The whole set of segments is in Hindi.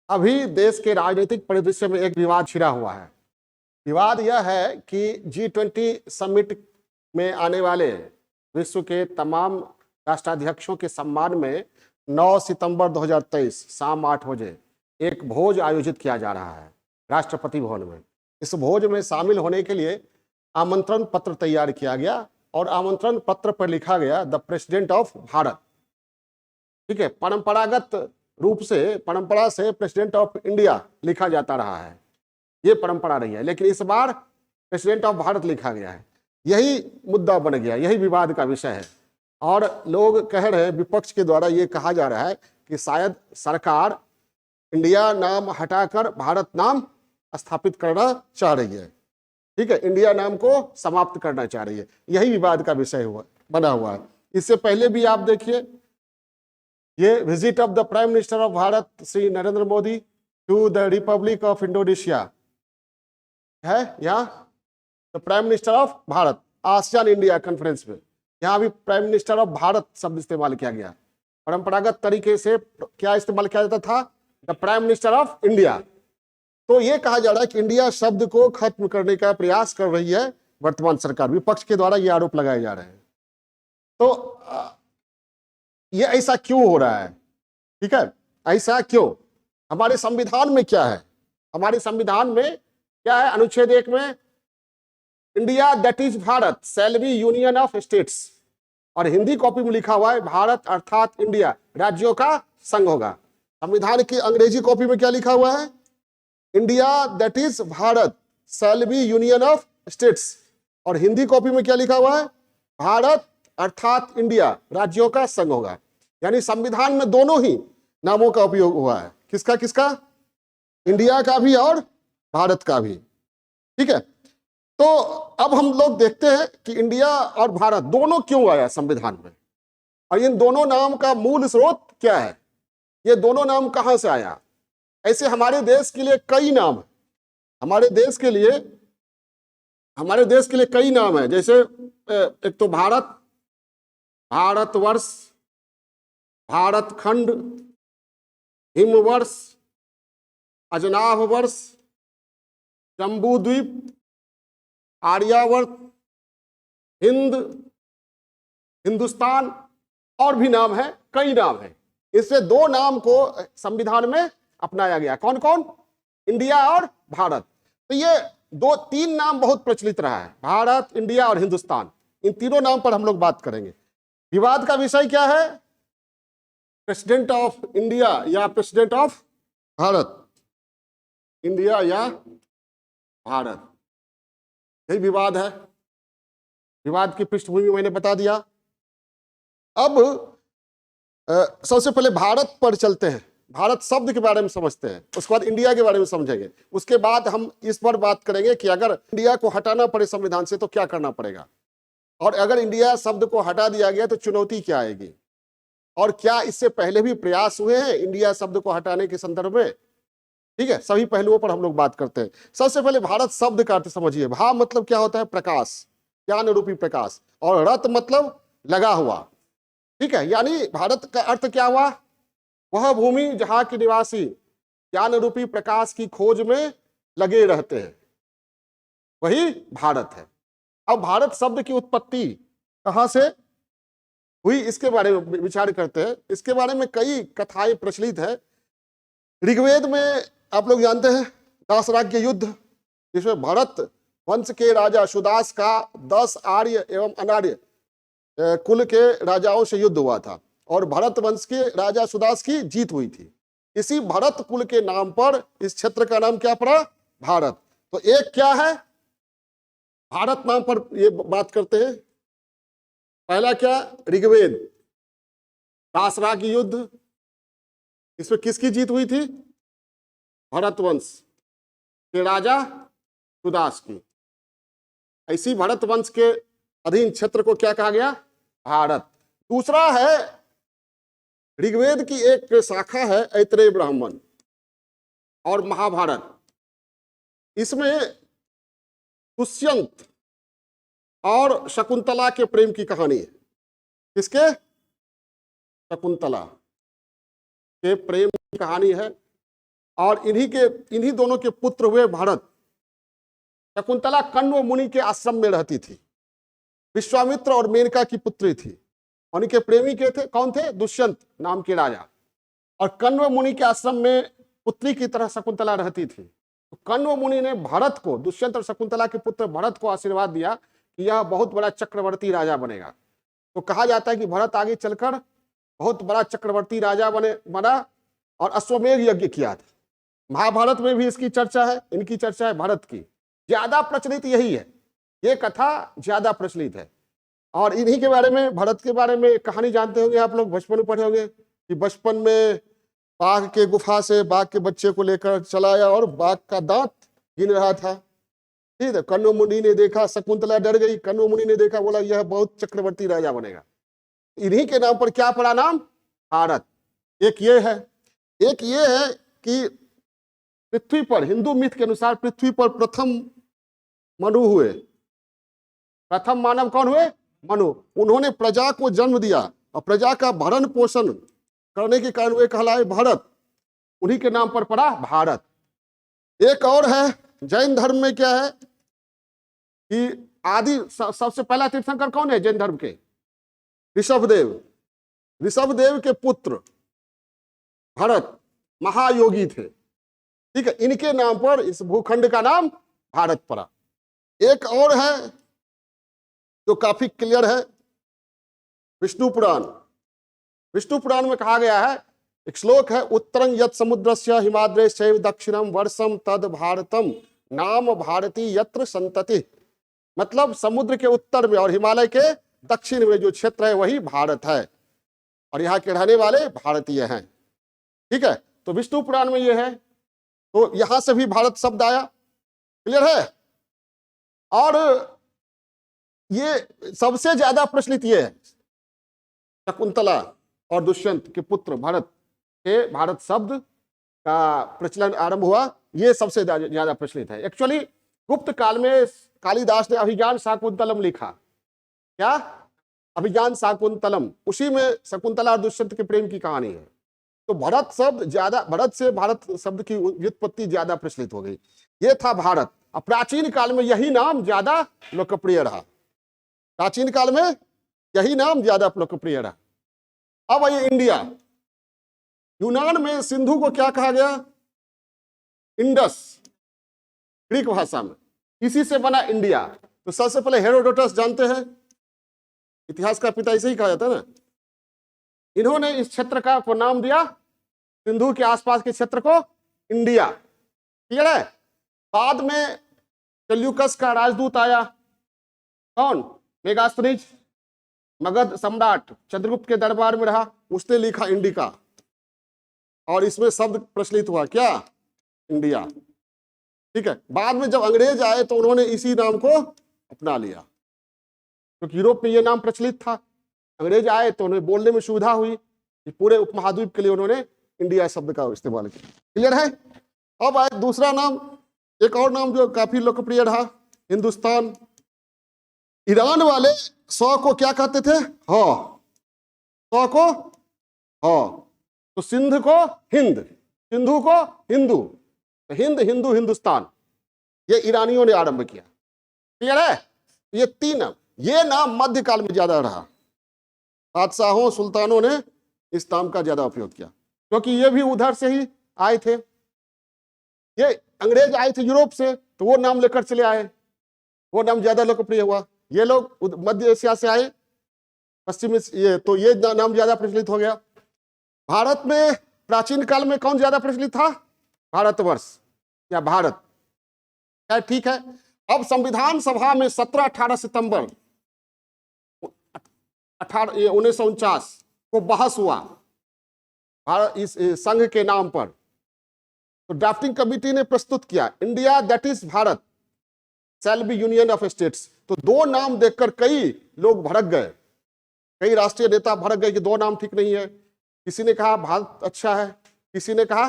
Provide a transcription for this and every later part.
अभी देश के राजनीतिक परिदृश्य में एक विवाद छिड़ा हुआ है। विवाद यह है कि G20 समिट में आने वाले विश्व के तमाम राष्ट्राध्यक्षों के सम्मान में 9 सितंबर 2023 शाम 8 बजे एक भोज आयोजित किया जा रहा है राष्ट्रपति भवन में। इस भोज में शामिल होने के लिए आमंत्रण पत्र तैयार किया गया और आमंत्रण पत्र पर लिखा गया द प्रेसिडेंट ऑफ भारत। ठीक है, परंपरा से प्रेसिडेंट ऑफ इंडिया लिखा जाता रहा है, ये परंपरा रही है, लेकिन इस बार प्रेसिडेंट ऑफ भारत लिखा गया है। यही मुद्दा बन गया, यही विवाद का विषय है। और लोग कह रहे हैं, विपक्ष के द्वारा ये कहा जा रहा है कि शायद सरकार इंडिया नाम हटाकर भारत नाम स्थापित करना चाह रही है। ठीक है, इंडिया नाम को समाप्त करना चाह रही है। यही विवाद का विषय बना हुआ है। इससे पहले भी आप देखिए, ये visit of the prime minister of Bharat Shri Narendra Modi to the republic of Indonesia है, यहाँ the prime minister of Bharat ASEAN India conference में, यहाँ भी प्राइम मिनिस्टर ऑफ भारत शब्द इस्तेमाल किया गया। परंपरागत तरीके से क्या इस्तेमाल किया जाता था, the prime minister of India. तो ये कहा जा रहा है कि इंडिया शब्द को खत्म करने का प्रयास कर रही है वर्तमान सरकार। विपक्ष के द्वारा ये आरोप लगाए जा रहे हैं। तो ये ऐसा क्यों हो रहा है? ठीक है, ऐसा क्यों? हमारे संविधान में क्या है? हमारे संविधान में क्या है? अनुच्छेद 1 में India that is Bharat shall be union of states, और हिंदी कॉपी में लिखा हुआ है भारत अर्थात इंडिया राज्यों का संघ होगा। संविधान की अंग्रेजी कॉपी में क्या लिखा हुआ है? India that is Bharat shall be union of states, और हिंदी कॉपी में क्या लिखा हुआ है? भारत अर्थात इंडिया राज्यों का संघ होगा। यानी संविधान में दोनों ही नामों का उपयोग हुआ है। किसका किसका? इंडिया का भी और भारत का भी। ठीक है, तो अब हम लोग देखते हैं कि इंडिया और भारत दोनों क्यों आया संविधान में, और इन दोनों नाम का मूल स्रोत क्या है? ये दोनों नाम कहां से आया? ऐसे हमारे देश के लिए कई नाम है। हमारे देश के लिए कई नाम है। जैसे एक तो भारत, भारतवर्ष, भारत खंड, हिमवर्ष, अजनाभ वर्ष, जम्बू द्वीप, आर्यावर्त, हिंद, हिंदुस्तान, और भी नाम है, कई नाम है। इससे दो नाम को संविधान में अपनाया गया। कौन कौन? इंडिया और भारत। तो ये 2-3 नाम बहुत प्रचलित रहा है, भारत, इंडिया और हिंदुस्तान। इन तीनों नाम पर हम लोग बात करेंगे। विवाद का विषय क्या है? प्रेसिडेंट ऑफ इंडिया या प्रेसिडेंट ऑफ भारत, इंडिया या भारत, यही विवाद है। विवाद की पृष्ठभूमि मैंने बता दिया। अब सबसे पहले भारत पर चलते हैं। भारत शब्द के बारे में समझते हैं, उसके बाद इंडिया के बारे में समझेंगे। उसके बाद हम इस पर बात करेंगे कि अगर इंडिया को हटाना पड़े संविधान से तो क्या करना पड़ेगा, और अगर इंडिया शब्द को हटा दिया गया तो चुनौती क्या आएगी, और क्या इससे पहले भी प्रयास हुए हैं इंडिया शब्द को हटाने के संदर्भ में। ठीक है, सभी पहलुओं पर हम लोग बात करते हैं। सबसे पहले भारत शब्द का अर्थ समझिए। भा मतलब क्या होता है? प्रकाश, ज्ञान रूपी प्रकाश, और रत मतलब लगा हुआ। ठीक है, यानी भारत का अर्थ क्या हुआ? वह भूमि जहां के निवासी ज्ञान रूपी प्रकाश की खोज में लगे रहते हैं, वही भारत है। अब भारत शब्द की उत्पत्ति कहां से हुई, इसके बारे में विचार करते हैं। इसके बारे में कई कथाएं प्रचलित है। ऋग्वेद में आप लोग जानते हैं दासराज्य युद्ध, जिसमें भरत वंश के राजा सुदास का 10 आर्य एवं अनार्य कुल के राजाओं से युद्ध हुआ था, और भरत वंश के राजा सुदास की जीत हुई थी। इसी भरत कुल के नाम पर इस क्षेत्र का नाम क्या पड़ा? भारत। तो एक क्या है? भारत नाम पर ये बात करते हैं। पहला क्या? ऋग्वेद, दासराज्य युद्ध, इसमें किसकी जीत हुई थी? भरत वंश के राजा सुदास की। ऐसी भरत वंश के अधीन क्षेत्र को क्या कहा गया? भारत। दूसरा है, ऋग्वेद की एक शाखा है ऐतरेय ब्राह्मण और महाभारत। इसमें दुष्यंत और शकुंतला के प्रेम की कहानी है। किसके? शकुंतला के प्रेम की कहानी है। और इन्हीं दोनों के पुत्र हुए भरत। शकुंतला कण्व मुनि के आश्रम में रहती थी, विश्वामित्र और मेनका की पुत्री थी, और इनके प्रेमी के थे, कौन थे? दुष्यंत नाम के राजा। और कण्व मुनि के आश्रम में पुत्री की तरह शकुंतला रहती थी। तो कण्व मुनि ने भरत को, दुष्यंत और शकुंतला के पुत्र भरत को आशीर्वाद दिया कि यह बहुत बड़ा चक्रवर्ती राजा बनेगा। तो कहा जाता है कि भरत आगे चलकर बहुत बड़ा चक्रवर्ती राजा बना और अश्वमेध यज्ञ किया था। महाभारत में भी इसकी चर्चा है, इनकी चर्चा है भरत की। ज्यादा प्रचलित यही है, ये कथा ज्यादा प्रचलित है। और इन्हीं के बारे में, भरत के बारे में कहानी जानते होंगे आप लोग, बचपन में पढ़े होंगे कि बचपन में बाघ के गुफा से बाघ के बच्चे को लेकर चला आया और बाघ का दांत गिन रहा था। ठीक है, कण्व मुनि ने देखा, शकुंतला डर गई, कण्व मुनि ने देखा, बोला यह बहुत चक्रवर्ती राजा बनेगा। इन्हीं के नाम पर क्या पड़ा नाम? भारत। एक ये है कि पृथ्वी पर, हिंदू मिथ के अनुसार पृथ्वी पर प्रथम मनु हुए। प्रथम मानव कौन हुए? मनु। उन्होंने प्रजा को जन्म दिया और प्रजा का भरण पोषण करने के कारण वे कहलाए भरत। उन्हीं के नाम पर पड़ा भारत। एक और है, जैन धर्म में क्या है कि सबसे पहला तीर्थंकर कौन है जैन धर्म के? ऋषभदेव। ऋषभदेव के पुत्र भरत महायोगी थे। ठीक है, इनके नाम पर इस भूखंड का नाम भारत पड़ा। एक और है जो काफी क्लियर है, विष्णु पुराण। विष्णु पुराण में कहा गया है, एक श्लोक है, उत्तरं यत् समुद्रस्य हिमाद्रेश्चैव दक्षिणम वर्षम तद भारतम नाम भारती यत्र संतति। मतलब समुद्र के उत्तर में और हिमालय के दक्षिण में जो क्षेत्र है वही भारत है और यहाँ के रहने वाले भारतीय हैं। ठीक है, तो विष्णु पुराण में ये है, तो यहां से भी भारत शब्द आया। क्लियर है? और ये सबसे ज्यादा प्रचलित ये है, शकुंतला और दुष्यंत के पुत्र भरत के भारत शब्द का प्रचलन आरंभ हुआ, ये सबसे ज्यादा प्रचलित है। एक्चुअली गुप्त काल में कालिदास ने अभिज्ञान शाकुंतलम लिखा। क्या? अभिज्ञान शाकुंतलम, उसी में शकुंतला और दुष्यंत के प्रेम की कहानी है। तो भरत से भारत शब्द की व्युत्पत्ति ज्यादा प्रचलित हो गई। ये था भारत। अब प्राचीन काल में यही नाम ज्यादा लोकप्रिय रहा। प्राचीन काल में यही नाम ज्यादा लोकप्रिय रहा। अब आइए इंडिया। यूनान में सिंधु को क्या कहा गया? इंडस, ग्रीक भाषा में। इसी से बना इंडिया। तो सबसे पहले हेरोडोटस जानते हैं, इतिहास का पिता, इसे ही कहा जाता है ना। इन्होंने इस क्षेत्र को नाम दिया, सिंधु के आसपास के क्षेत्र को, इंडिया। क्लियर है? बाद में सेल्यूकस का राजदूत आया, कौन? मेगास्थनीज, मगध सम्राट चंद्रगुप्त के दरबार में रहा, उसने लिखा इंडिका और इसमें शब्द प्रचलित हुआ, क्या? इंडिया। ठीक है, बाद में जब अंग्रेज आए तो उन्होंने इसी नाम को अपना लिया, क्योंकि यूरोप में यह नाम प्रचलित था। अंग्रेज आए तो उन्हें बोलने में सुविधा हुई, कि पूरे उपमहाद्वीप के लिए उन्होंने इंडिया शब्द का इस्तेमाल किया। क्लियर है? अब आए दूसरा नाम, एक और नाम जो काफी लोकप्रिय रहा, हिंदुस्तान। ईरान वाले सौ को क्या कहते थे? ह। सौ को ह। तो सिंध को हिंद, सिंधु को हिंदू, तो हिंद, हिंदू, हिंदुस्तान, ये ईरानियों ने आरंभ किया। क्लियर है? ये तीन नाम, ये नाम मध्यकाल में ज्यादा रहा। बादशाहों, सुल्तानों ने इस नाम का ज्यादा उपयोग किया, क्योंकि ये भी उधर से ही आए थे। ये अंग्रेज आए थे यूरोप से, तो वो नाम लेकर चले आए, वो नाम ज्यादा लोकप्रिय हुआ। ये लोग मध्य एशिया से आए, पश्चिम ये, तो ये नाम ज्यादा प्रचलित हो गया। भारत में प्राचीन काल में कौन ज्यादा प्रचलित था? भारतवर्ष या भारत। क्या? ठीक है। अब संविधान सभा में 17-18 सितंबर 1949 को बहस हुआ भारत इस संघ के नाम पर। तो ड्राफ्टिंग कमेटी ने प्रस्तुत किया, India that is Bharat shall be union of states. तो दो नाम देखकर कई लोग भड़क गए, कई राष्ट्रीय नेता भड़क गए कि दो नाम ठीक नहीं है। किसी ने कहा भारत अच्छा है, किसी ने कहा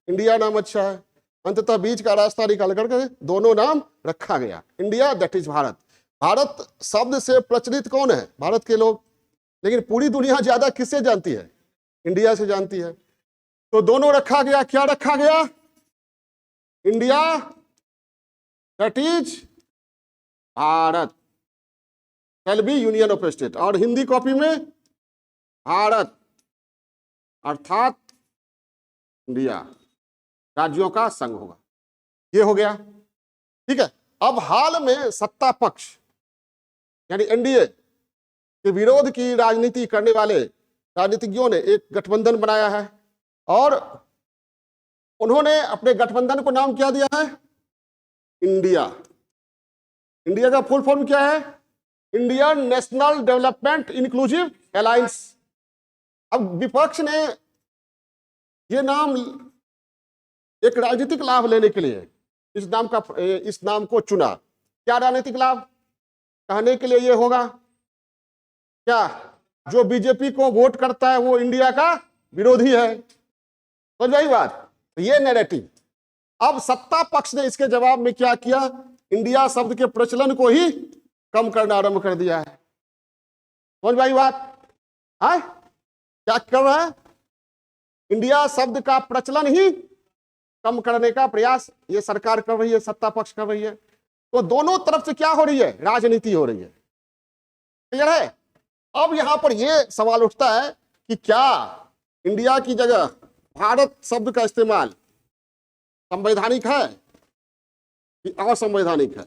इंडिया नाम अच्छा है। अंततः बीच का रास्ता निकाल करके दोनों नाम रखा गया, India that is Bharat. Bharat शब्द से प्रचलित कौन है? भारत के लोग। लेकिन पूरी दुनिया ज्यादा किससे जानती है? इंडिया से जानती है। तो दोनों रखा गया। क्या रखा गया? India that is Bharat shall be union of state, और हिंदी कॉपी में भारत अर्थात इंडिया राज्यों का संघ होगा। ये हो गया, ठीक है। अब हाल में सत्ता पक्ष यानी एनडीए के विरोध की राजनीति करने वाले राजनीतिज्ञों ने एक गठबंधन बनाया है, और उन्होंने अपने गठबंधन को नाम क्या दिया है? इंडिया। इंडिया का फुल फॉर्म क्या है? Indian national development inclusive alliance. अब विपक्ष ने ये नाम एक राजनीतिक लाभ लेने के लिए इस नाम को चुना। क्या राजनीतिक लाभ? कहने के लिए ये होगा क्या, जो बीजेपी को वोट करता है वो इंडिया का विरोधी है, समझ गई बात? तो ये नैरेटिव। अब सत्ता पक्ष ने इसके जवाब में क्या किया? इंडिया शब्द के प्रचलन को ही कम करना आरंभ कर दिया है, समझ भाई बात? है क्या कर रहा है? इंडिया शब्द का प्रचलन ही कम करने का प्रयास ये सरकार कर रही है, सत्ता पक्ष कर रही है। तो दोनों तरफ से क्या हो रही है? राजनीति हो रही है, क्लियर है? अब यहां पर यह सवाल उठता है कि क्या इंडिया की जगह भारत शब्द का इस्तेमाल संवैधानिक है कि असंवैधानिक है?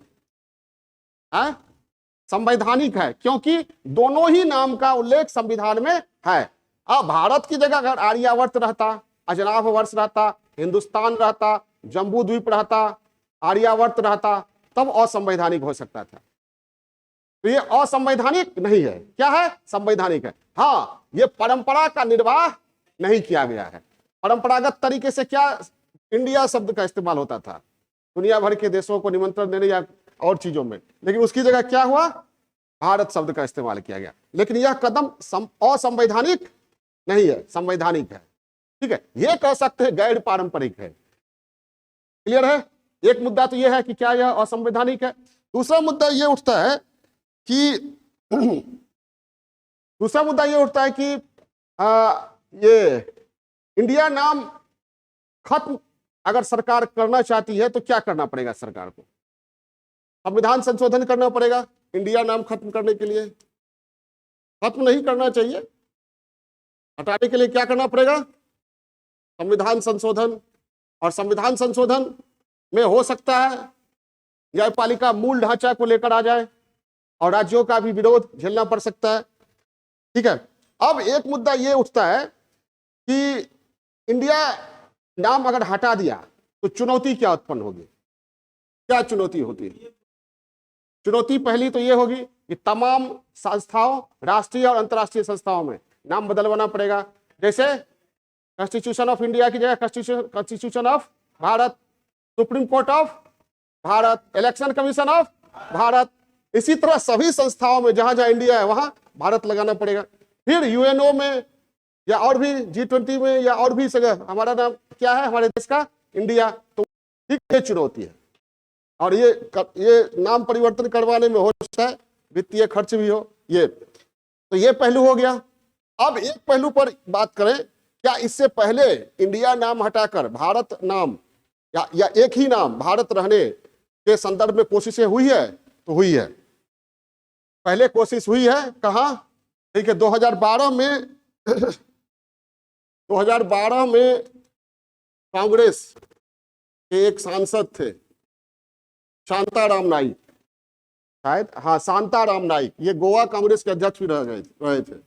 संवैधानिक है, क्योंकि दोनों ही नाम का उल्लेख संविधान में है। अब भारत की जगह अगर आर्यावर्त रहता, अजनाभ वर्ष रहता, हिंदुस्तान रहता, जम्बू द्वीप रहता, आर्यावर्त रहता, तब असंवैधानिक हो सकता था। तो ये असंवैधानिक नहीं है, क्या है? संवैधानिक है। हाँ, ये परंपरा का निर्वाह नहीं किया गया है। परंपरागत तरीके से क्या इंडिया शब्द का इस्तेमाल होता था दुनिया भर के देशों को निमंत्रण देने या और चीजों में, लेकिन उसकी जगह क्या हुआ? भारत शब्द का इस्तेमाल किया गया। लेकिन यह कदम असंवैधानिक नहीं है, संवैधानिक है, ठीक है। यह कह सकते हैं गैर पारंपरिक है, क्लियर है? एक मुद्दा तो यह है कि क्या यह असंवैधानिक है। दूसरा मुद्दा यह उठता है कि ये इंडिया नाम खत्म अगर सरकार करना चाहती है तो क्या करना पड़ेगा सरकार को? संविधान संशोधन करना पड़ेगा इंडिया नाम खत्म करने के लिए। खत्म नहीं करना चाहिए, हटाने के लिए क्या करना पड़ेगा? संविधान संशोधन। और संविधान संशोधन में हो सकता है न्यायपालिका मूल ढांचा को लेकर आ जाए और राज्यों का भी विरोध झेलना पड़ सकता है, ठीक है। अब एक मुद्दा यह उठता है कि इंडिया नाम अगर हटा दिया तो चुनौती क्या उत्पन्न होगी? क्या चुनौती होती है? चुनौती पहली तो यह होगी कि तमाम संस्थाओं, राष्ट्रीय और अंतर्राष्ट्रीय संस्थाओं में नाम बदलवाना पड़ेगा। जैसे कॉन्स्टिट्यूशन ऑफ इंडिया की जगह constitution of Bharat, supreme court of Bharat, election commission of Bharat. इसी तरह सभी संस्थाओं में जहां जहां इंडिया है वहां भारत लगाना पड़ेगा। फिर यूएनओ में या और भी G20 में या और भी जगह हमारा नाम क्या है? हमारे देश का इंडिया। तो ठीक ये चुनौती है, और ये नाम परिवर्तन करवाने में हो सकता है वित्तीय खर्च भी हो। तो ये पहलू हो गया। अब एक पहलू पर बात करें, क्या इससे पहले इंडिया नाम हटाकर भारत नाम या एक ही नाम भारत रहने के संदर्भ में कोशिशें हुई है? तो हुई है, पहले कोशिश हुई है। कहां? ठीक है, 2012 में कांग्रेस के एक सांसद थे शांताराम नाइक, शायद, हाँ, शांताराम नाइक। ये गोवा कांग्रेस के अध्यक्ष भी रहे थे,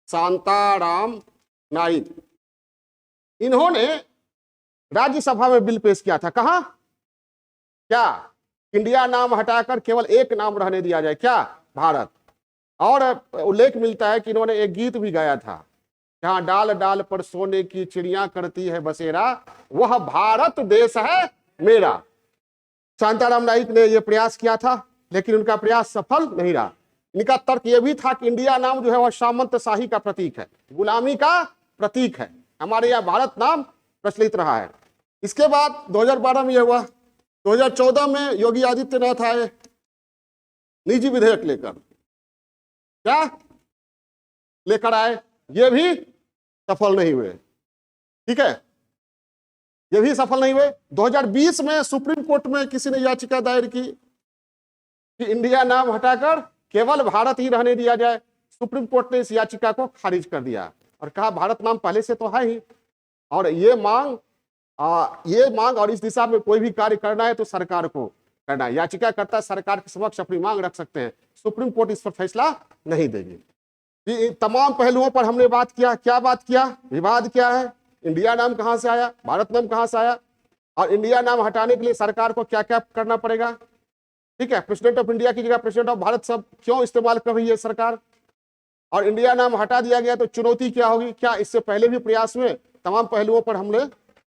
शांताराम नाइक। इन्होंने राज्यसभा में बिल पेश किया था। कहां? क्या इंडिया नाम हटाकर केवल एक नाम रहने दिया जाए, क्या? भारत। और उल्लेख मिलता है कि इन्होंने एक गीत भी गाया था, जहां डाल डाल पर सोने की चिड़िया करती है बसेरा, वह भारत देश है मेरा। शांताराम नाइक ने यह प्रयास किया था, लेकिन उनका प्रयास सफल नहीं रहा। इनका तर्क यह भी था कि इंडिया नाम जो है वह सामंतशाही का प्रतीक है, गुलामी का प्रतीक है। हमारे यहाँ भारत नाम प्रचलित रहा है। इसके बाद 2012 में यह हुआ। 2014 में योगी आदित्यनाथ आए निजी विधेयक लेकर। क्या लेकर आए? ये भी सफल नहीं हुए, ठीक है। ये भी सफल नहीं हुए। 2020 में सुप्रीम कोर्ट में किसी ने याचिका दायर की कि इंडिया नाम हटाकर केवल भारत ही रहने दिया जाए। सुप्रीम कोर्ट ने इस याचिका को खारिज कर दिया और कहा भारत नाम पहले से तो है ही, और ये मांग और इस दिशा में कोई भी कार्य करना है तो सरकार को करना है। याचिकाकर्ता सरकार के समक्ष अपनी मांग रख सकते हैं, सुप्रीम कोर्ट इस पर फैसला नहीं देगी। इन तमाम पहलुओं पर हमने बात किया। क्या बात किया? विवाद क्या है, इंडिया नाम कहां से आया, भारत नाम कहां से आया, और इंडिया नाम हटाने के लिए सरकार को क्या क्या करना पड़ेगा। ठीक है, प्रेसिडेंट ऑफ इंडिया की जगह प्रेसिडेंट ऑफ भारत सब क्यों इस्तेमाल कर रही है सरकार, और इंडिया नाम हटा दिया गया तो चुनौती क्या होगी, क्या इससे पहले भी प्रयास हुए, तमाम पहलुओं पर हमने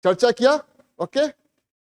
चर्चा किया। ओके।